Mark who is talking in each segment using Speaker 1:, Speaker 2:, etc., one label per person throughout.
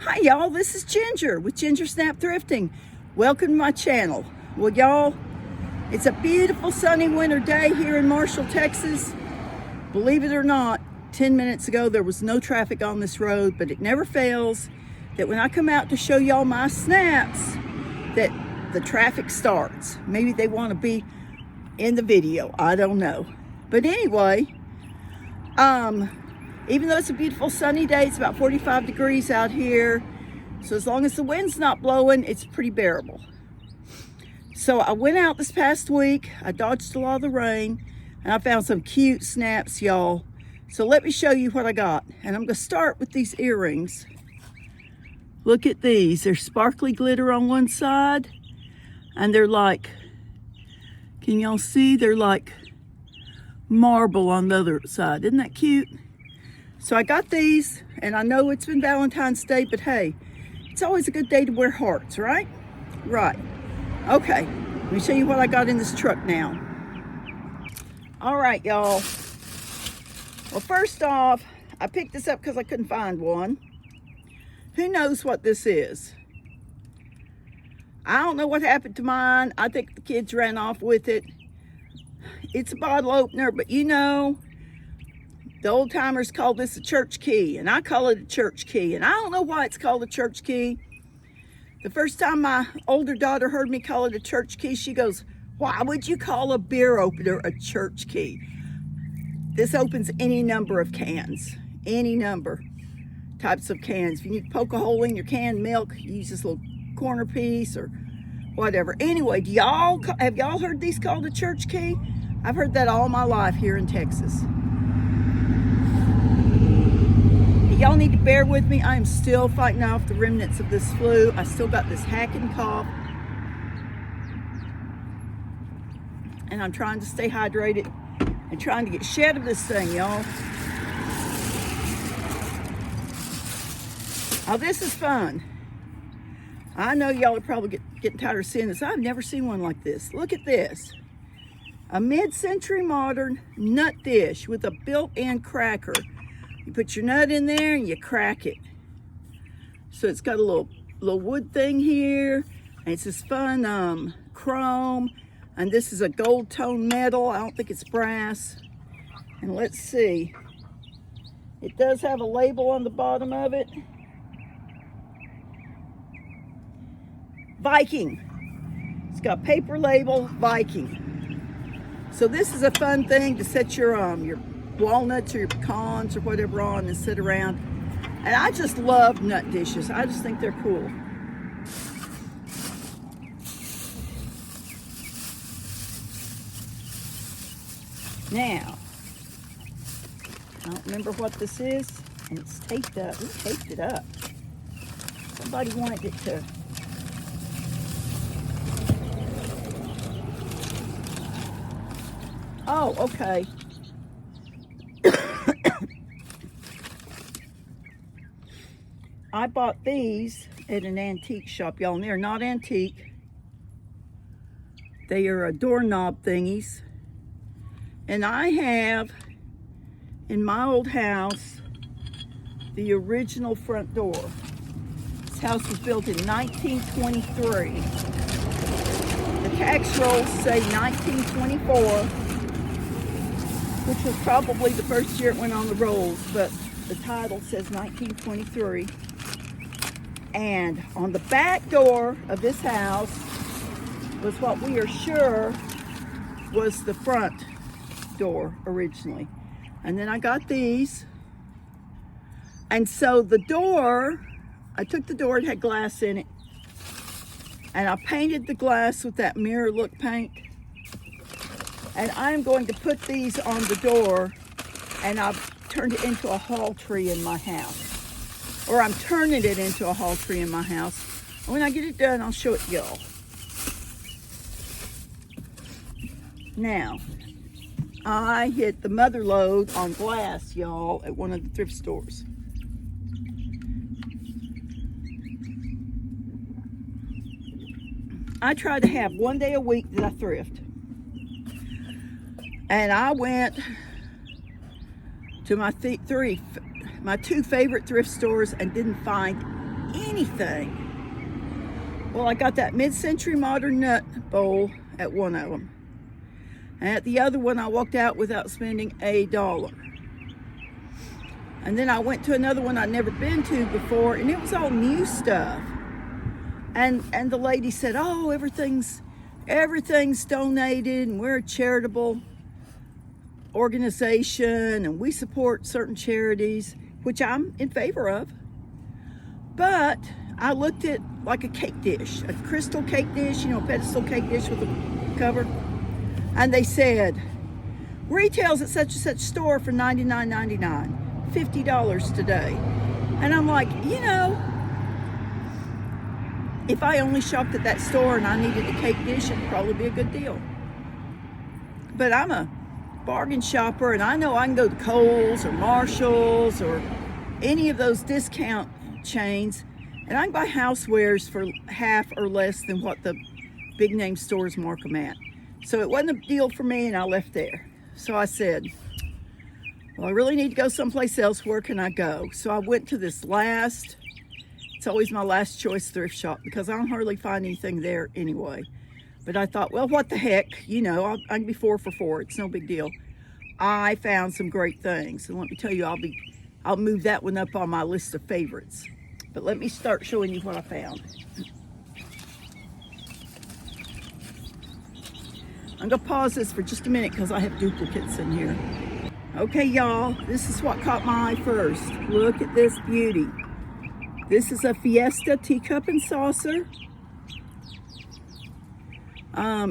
Speaker 1: Hi y'all, this is Ginger with Ginger Snap Thrifting. Welcome to my channel. Well y'all, it's a beautiful sunny winter day here in Marshall, Texas. Believe it or not, 10 minutes ago there was no traffic on this road, but it never fails that when I come out to show y'all my snaps that the traffic starts. Maybe they want to be in the video, I don't know. But anyway, even though it's a beautiful sunny day, it's about 45 degrees out here. So as long as the wind's not blowing, it's pretty bearable. So I went out this past week. I dodged a lot of the rain and I found some cute snaps, y'all. So let me show you what I got. And I'm gonna start with these earrings. Look at these. They're sparkly glitter on one side and they're like, can y'all see? They're like marble on the other side. Isn't that cute? So I got these, and I know it's been Valentine's Day, but hey, it's always a good day to wear hearts, right? Right. Okay, let me show you what I got in this truck now. All right, y'all. Well, first off, I picked this up because I couldn't find one. Who knows what this is? I don't know what happened to mine. I think the kids ran off with it. It's a bottle opener, but you know, the old timers call this a church key, and I call it a church key. And I don't know why it's called a church key. The first time my older daughter heard me call it a church key, she goes, why would you call a beer opener a church key? This opens any number of cans, any number types of cans. If you need to poke a hole in your canned milk, use this little corner piece or whatever. Anyway, have y'all heard these called a church key? I've heard that all my life here in Texas. Y'all need to bear with me. I am still fighting off the remnants of this flu. I still got this hacking cough. And I'm trying to stay hydrated and trying to get shed of this thing, y'all. Oh, this is fun. I know y'all are probably getting tired of seeing this. I've never seen one like this. Look at this. A mid-century modern nut dish with a built-in cracker. You put your nut in there and you crack it. So it's got a little wood thing here. And it's this fun chrome. And this is a gold tone metal. I don't think it's brass. And let's see. It does have a label on the bottom of it. Viking. It's got a paper label, Viking. So this is a fun thing to set your walnuts or your pecans or whatever on and sit around. And I just love nut dishes. I just think they're cool. Now, I don't remember what this is, and it's taped up. Who taped it up? Somebody wanted it to. Oh, okay. I bought these at an antique shop, y'all, and they're not antique. They are doorknob thingies. And I have, in my old house, the original front door. This house was built in 1923. The tax rolls say 1924, which was probably the first year it went on the rolls, but the title says 1923. And on the back door of this house was what we are sure was the front door originally. And then I got these. And so the door, I took the door, it had glass in it. And I painted the glass with that mirror look paint. And I'm going to put these on the door, and I've turned it into a hall tree in my house. Or I'm turning it into a hall tree in my house. And when I get it done, I'll show it to y'all. Now, I hit the mother lode on glass, y'all, at one of the thrift stores. I try to have one day a week that I thrift. And I went to my two favorite thrift stores and didn't find anything. Well, I got that mid-century modern nut bowl at one of them. And at the other one, I walked out without spending $1. And then I went to another one I'd never been to before, and it was all new stuff. And the lady said, oh, everything's donated, and we're a charitable organization, and we support certain charities, which I'm in favor of. But I looked at like a cake dish, a crystal cake dish, a pedestal cake dish with a cover. And they said, retails at such and such store for $99.99, $50 today. And I'm like, if I only shopped at that store and I needed a cake dish, it'd probably be a good deal. But I'm a bargain shopper, and I know I can go to Kohl's or Marshall's or any of those discount chains, and I can buy housewares for half or less than what the big name stores mark them at. So it wasn't a deal for me, and I left there. So I said, well, I really need to go someplace else. Where can I go? So I went to this it's always my last choice thrift shop because I don't hardly find anything there anyway. But I thought, well, what the heck? I can be 4 for 4. It's no big deal. I found some great things. And let me tell you, I'll move that one up on my list of favorites. But let me start showing you what I found. I'm gonna pause this for just a minute because I have duplicates in here. Okay, y'all, this is what caught my eye first. Look at this beauty. This is a Fiesta teacup and saucer.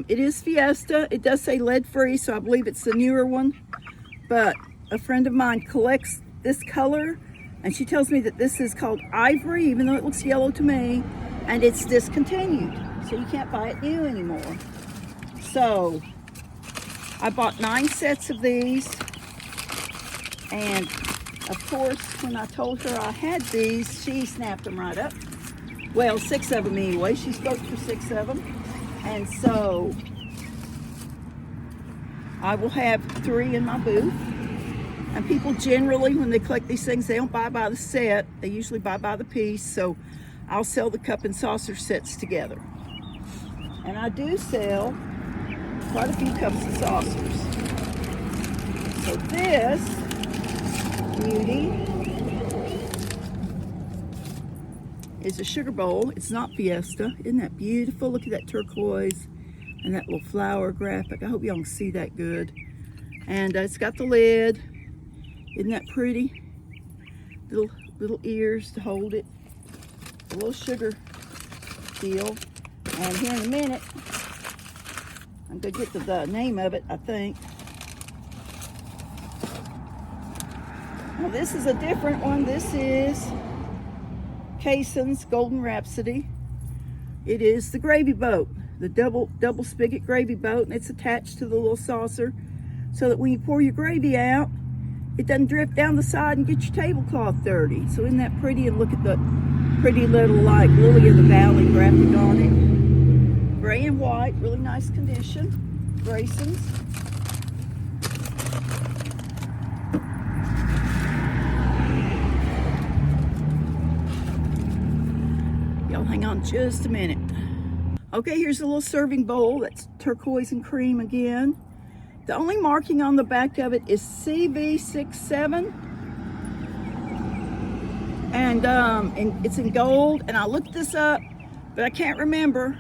Speaker 1: It is Fiesta. It does say lead-free, so I believe it's the newer one. But a friend of mine collects this color, and she tells me that this is called ivory, even though it looks yellow to me, and it's discontinued, so you can't buy it new anymore. So I bought 9 sets of these, and of course, when I told her I had these, she snapped them right up. Well, 6 of them anyway. She spoke for 6 of them. And so I will have 3 in my booth. And people generally, when they collect these things, they don't buy by the set. They usually buy by the piece. So I'll sell the cup and saucer sets together. And I do sell quite a few cups and saucers. So this beauty is a sugar bowl. It's not Fiesta. Isn't that beautiful? Look at that turquoise and that little flower graphic. I hope y'all can see that good. And it's got the lid. Isn't that pretty? Little ears to hold it. A little sugar deal. And here in a minute, I'm gonna get to the name of it, I think. Now this is a different one. This is Cason's Golden Rhapsody. It is the gravy boat, the double spigot gravy boat, and it's attached to the little saucer so that when you pour your gravy out, it doesn't drip down the side and get your tablecloth dirty. So isn't that pretty? And look at the pretty little like lily of the valley graphic on it. Gray and white, really nice condition. Grayson's. Y'all hang on just a minute. Okay, here's a little serving bowl. That's turquoise and cream again. The only marking on the back of it is CV67. And it's in gold. And I looked this up, but I can't remember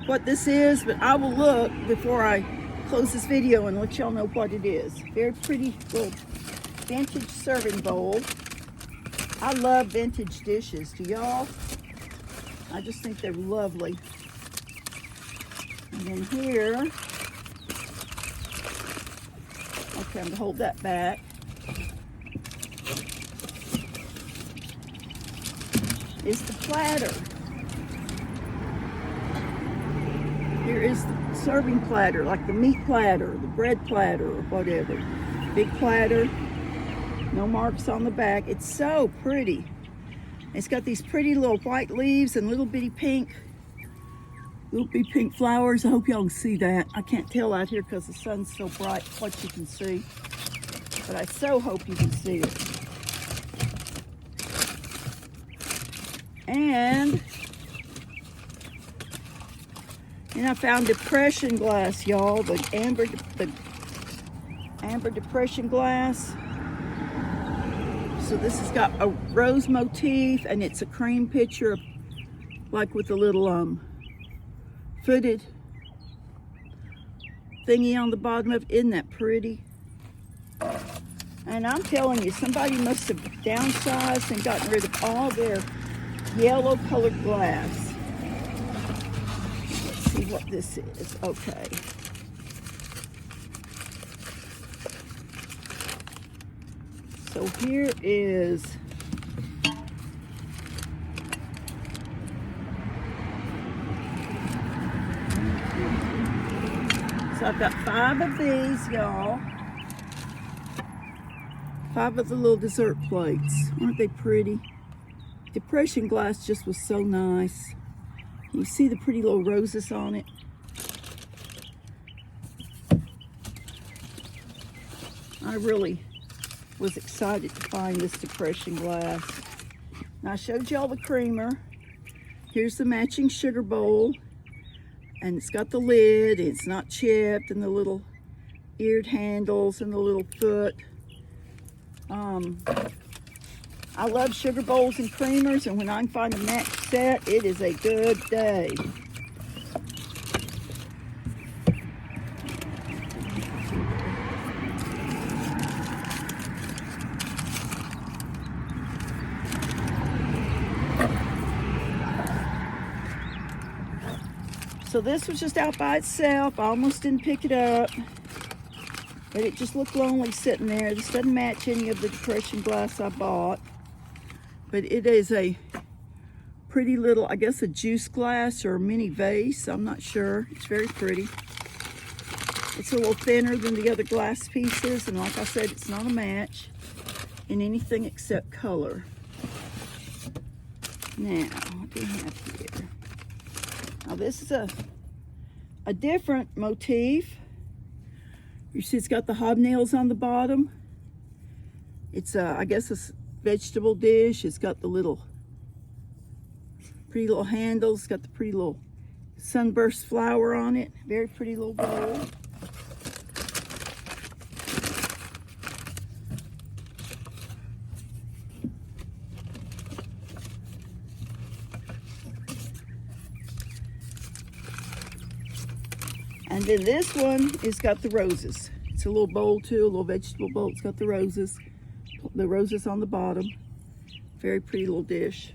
Speaker 1: what this is, but I will look before I close this video and let y'all know what it is. Very pretty little vintage serving bowl. I love vintage dishes. Do y'all? I just think they're lovely. And then here, okay, I'm gonna hold that back. Is the platter. Here is the serving platter, like the meat platter, the bread platter, or whatever. Big platter, no marks on the back. It's so pretty. It's got these pretty little white leaves and little bitty pink flowers. I hope y'all can see that. I can't tell out here because the sun's so bright what you can see, but I so hope you can see it. And I found depression glass, y'all. The amber depression glass. So this has got a rose motif, and it's a cream pitcher, like with a little footed thingy on the bottom of it. Isn't that pretty? And I'm telling you, somebody must have downsized and gotten rid of all their yellow colored glass. Let's see what this is. Okay. So here is so I've got 5 of these, y'all. 5 of the little dessert plates. Aren't they pretty? Depression glass just was so nice. You see the pretty little roses on it? I really was excited to find this depression glass. Now I showed y'all the creamer. Here's the matching sugar bowl. And it's got the lid, and it's not chipped, and the little eared handles and the little foot. I love sugar bowls and creamers, and when I can find a match set, it is a good day. So this was just out by itself. I almost didn't pick it up, but it just looked lonely sitting there. This doesn't match any of the depression glass I bought, but it is a pretty little, I guess a juice glass or a mini vase. I'm not sure. It's very pretty. It's a little thinner than the other glass pieces, and like I said, it's not a match in anything except color. Now, what do we have here? Now this is a different motif. You see it's got the hobnails on the bottom. It's I guess a vegetable dish. It's got the little pretty little handles. It's got the pretty little sunburst flower on it. Very pretty little bowl. And then this one has got the roses. It's a little bowl too, a little vegetable bowl. It's got the roses on the bottom. Very pretty little dish.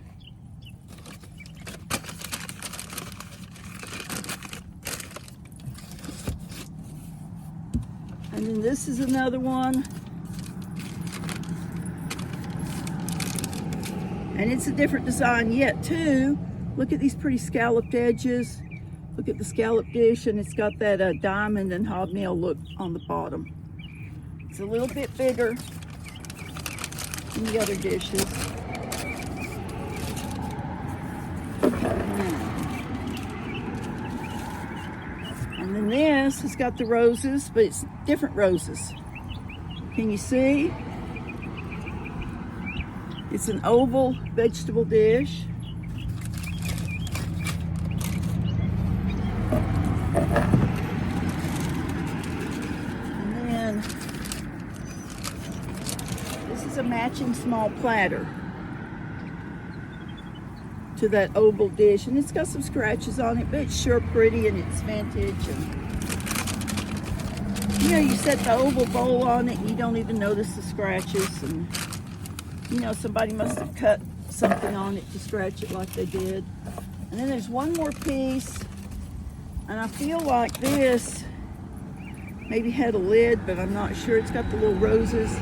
Speaker 1: And then this is another one. And it's a different design yet too. Look at these pretty scalloped edges. Look at the scallop dish, and it's got that diamond and hobnail look on the bottom. It's a little bit bigger than the other dishes. And then this has got the roses, but it's different roses. Can you see? It's an oval vegetable dish. A matching small platter to that oval dish, and it's got some scratches on it, but it's sure pretty, and it's vintage. And you know, you set the oval bowl on it and you don't even notice the scratches, and you know, somebody must have cut something on it to scratch it like they did. And then there's one more piece, and I feel like this maybe had a lid, but I'm not sure. It's got the little roses,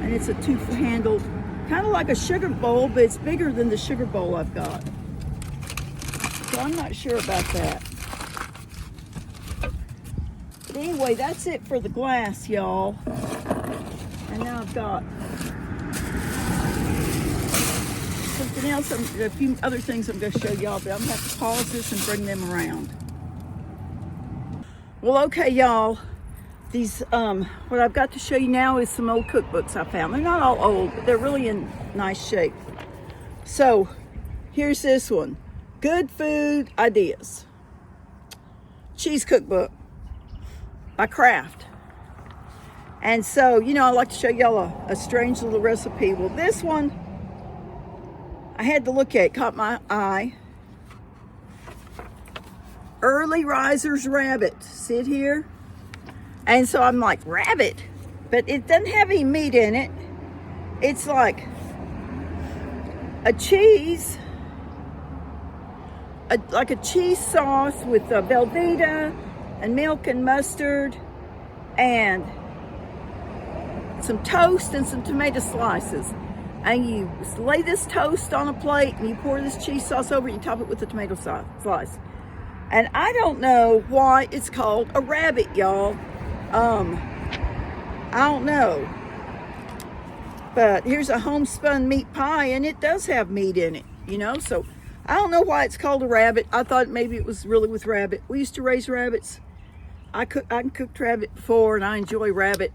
Speaker 1: and it's a two-handled, kind of like a sugar bowl, but it's bigger than the sugar bowl I've got. So I'm not sure about that. But anyway, that's it for the glass, y'all. And now I've got something else, a few other things I'm going to show y'all, but I'm going to have to pause this and bring them around. Well, okay, y'all. These, what I've got to show you now is some old cookbooks I found. They're not all old, but they're really in nice shape. So, Here's this one. Good Food Ideas. Cheese cookbook by Kraft. And so, you know, I like to show y'all a strange little recipe. Well, this one, I had to look at, caught my eye. Early Risers rabbit. See it here? And so I'm like, rabbit? But it doesn't have any meat in it. It's like a cheese, like a cheese sauce with Velveeta and milk and mustard and some toast and some tomato slices. And you lay this toast on a plate and you pour this cheese sauce over it, you top it with the tomato slice. And I don't know why it's called a rabbit, y'all. I don't know. But here's a homespun meat pie, and it does have meat in it, you know. So I don't know why it's called a rabbit. I thought maybe it was really with rabbit. We used to raise rabbits. I cooked rabbit before, and I enjoy rabbit.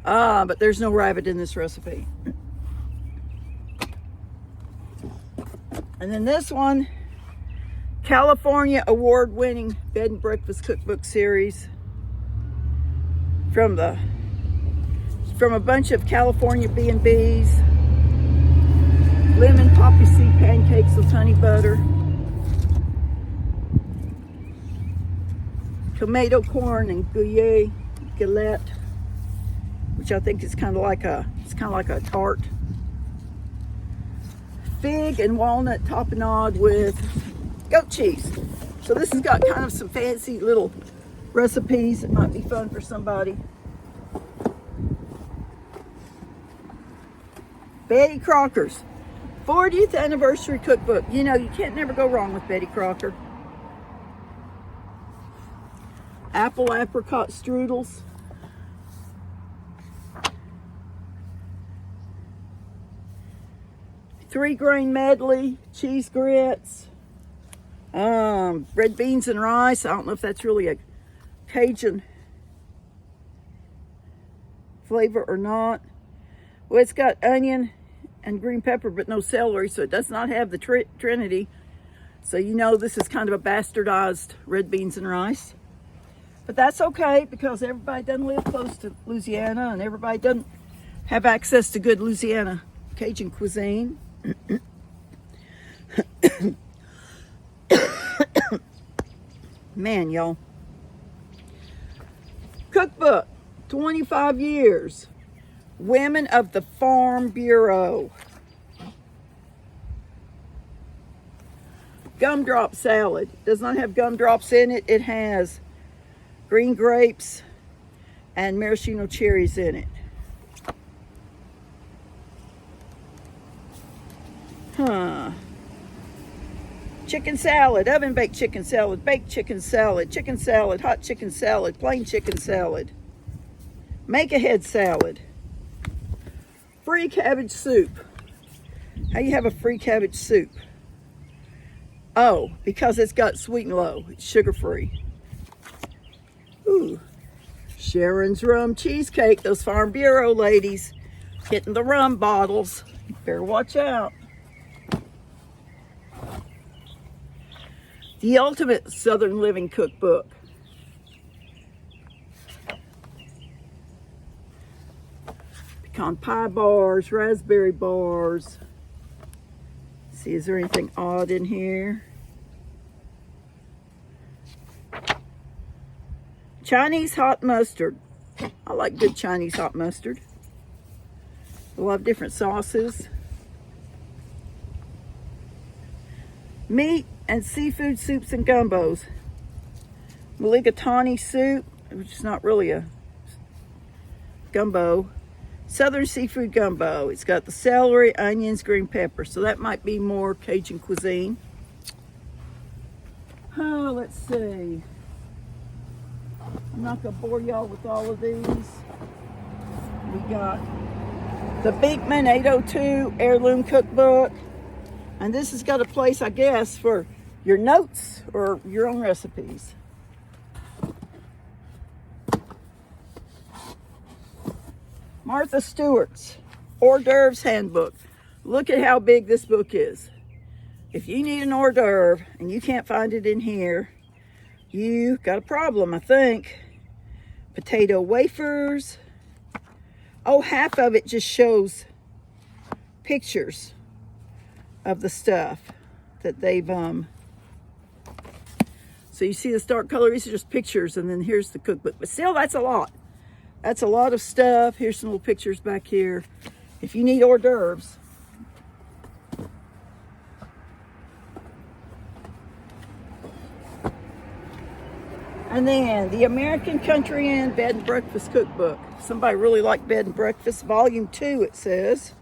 Speaker 1: But there's no rabbit in this recipe. And then this one, California award-winning bed and breakfast cookbook series from a bunch of California B&Bs. Lemon poppy seed pancakes with honey butter. Tomato corn and Gruyere galette, which I think is kind of like a tart. Fig and walnut tapenade with goat cheese. So this has got kind of some fancy little recipes that might be fun for somebody. Betty Crocker's 40th anniversary cookbook. You know, you can't never go wrong with Betty Crocker. Apple apricot strudels. Three-grain medley, cheese grits. Red beans and rice. I don't know if that's really a Cajun flavor or not. Well, it's got onion and green pepper, but no celery, so it does not have the Trinity. So you know this is kind of a bastardized red beans and rice. But that's okay, because everybody doesn't live close to Louisiana, and everybody doesn't have access to good Louisiana Cajun cuisine. Man, y'all. Cookbook, 25 years. Women of the Farm Bureau. Gumdrop salad. Does not have gumdrops in it. It has green grapes and maraschino cherries in it. Chicken salad, oven-baked chicken salad, baked chicken salad, hot chicken salad, plain chicken salad. Make-ahead salad. Free cabbage soup. How you have a free cabbage soup? Oh, because it's got sweet and low. It's sugar-free. Ooh. Sharon's rum cheesecake. Those Farm Bureau ladies getting the rum bottles. Better watch out. The Ultimate Southern Living Cookbook. Pecan pie bars, raspberry bars. Let's see, is there anything odd in here? Chinese hot mustard. I like good Chinese hot mustard. A lot of different sauces. Meat and seafood soups and gumbos. Mulligatawny soup, which is not really a gumbo. Southern seafood gumbo. It's got the celery, onions, green pepper. So that might be more Cajun cuisine. Oh, let's see. I'm not going to bore y'all with all of these. We got the Beekman 802 Heirloom Cookbook. And this has got a place, I guess, for your notes or your own recipes. Martha Stewart's Hors d'oeuvres Handbook. Look at how big this book is. if you need an hors d'oeuvre and you can't find it in here, you got a problem, I think. Potato wafers. Oh, half of it just shows pictures of the stuff that they've so you see this dark color, these are just pictures, and then here's the cookbook. But still, that's a lot. That's a lot of stuff. Here's some little pictures back here. If you need hors d'oeuvres. And then the American Country Inn Bed and Breakfast Cookbook. Somebody really liked Bed and Breakfast. Volume 2, it says.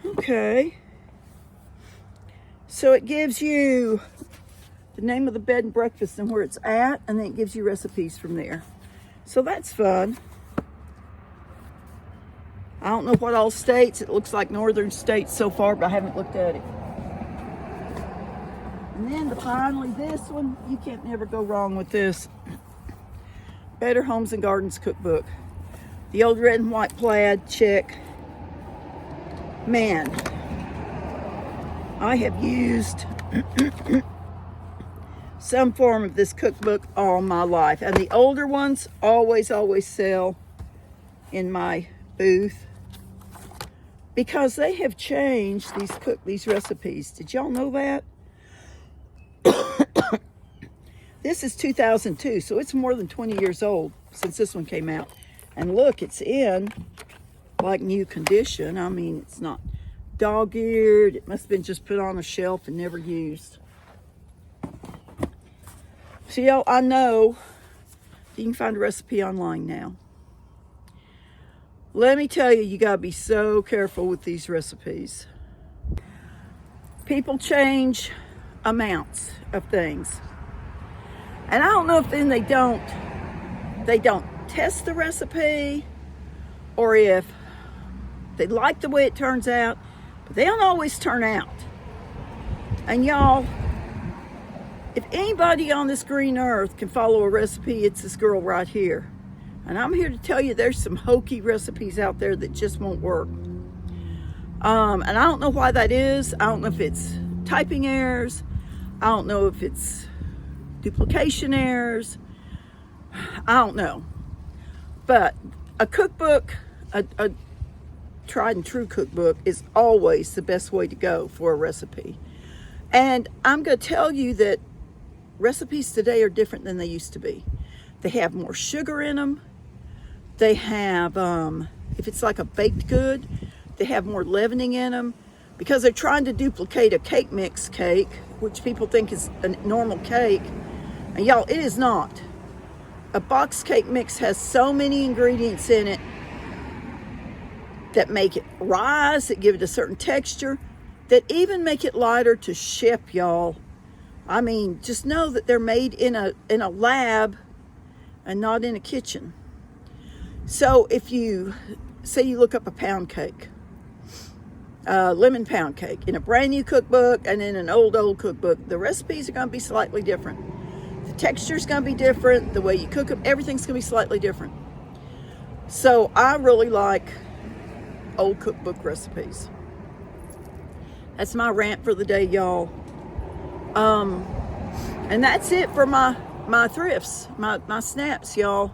Speaker 1: Okay. So it gives you the name of the bed and breakfast and where it's at, and then it gives you recipes from there. So that's fun. I don't know what all states. It looks like northern states so far, but I haven't looked at it. And then finally this one, you can't never go wrong with this. Better Homes and Gardens Cookbook. The old red and white plaid, check. Man, I have used some form of this cookbook all my life. And the older ones always sell in my booth because they have changed these recipes. Did y'all know that? This is 2002, so it's more than 20 years old since this one came out. And look, it's in like new condition. I mean, it's not dog-eared. It must have been just put on a shelf and never used. So y'all, I know you can find a recipe online now. Let me tell you, you gotta be so careful with these recipes. People change amounts of things. And I don't know if then they don't test the recipe, or if they like the way it turns out, but they don't always turn out. And y'all, if anybody on this green earth can follow a recipe, it's this girl right here. And I'm here to tell you there's some hokey recipes out there that just won't work. And I don't know why that is. I don't know if it's typing errors. I don't know if it's duplication errors. I don't know. But a cookbook, a tried and true cookbook, is always the best way to go for a recipe. And I'm going to tell you that recipes today are different than they used to be. They have more sugar in them. They have, if it's like a baked good, they have more leavening in them because they're trying to duplicate a cake mix cake, which people think is a normal cake. And y'all, it is not. A box cake mix has so many ingredients in it that make it rise, that give it a certain texture, that even make it lighter to ship, y'all. I mean, just know that they're made in a lab and not in a kitchen. So if you say you look up a pound cake, lemon pound cake, in a brand new cookbook and in an old cookbook, the recipes are going to be slightly different. The texture's going to be different. The way you cook them, everything's going to be slightly different. So I really like old cookbook recipes. That's my rant for the day, y'all. And that's it for my thrifts, my snaps, y'all.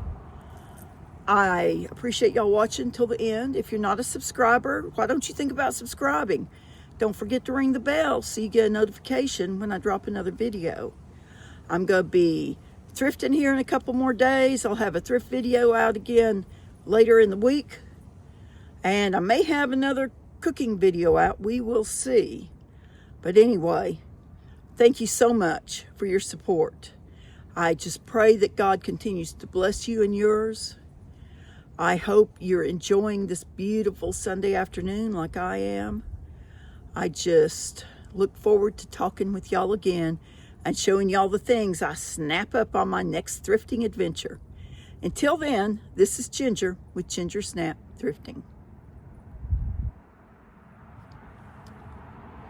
Speaker 1: I appreciate y'all watching till the end. If you're not a subscriber, why don't you think about subscribing? Don't forget to ring the bell so you get a notification when I drop another video. I'm going to be thrifting here in a couple more days. I'll have a thrift video out again later in the week. And I may have another cooking video out. We will see. But anyway, thank you so much for your support. I just pray that God continues to bless you and yours. I hope you're enjoying this beautiful Sunday afternoon like I am. I just look forward to talking with y'all again and showing y'all the things I snap up on my next thrifting adventure. Until then, this is Ginger with Ginger Snap Thrifting.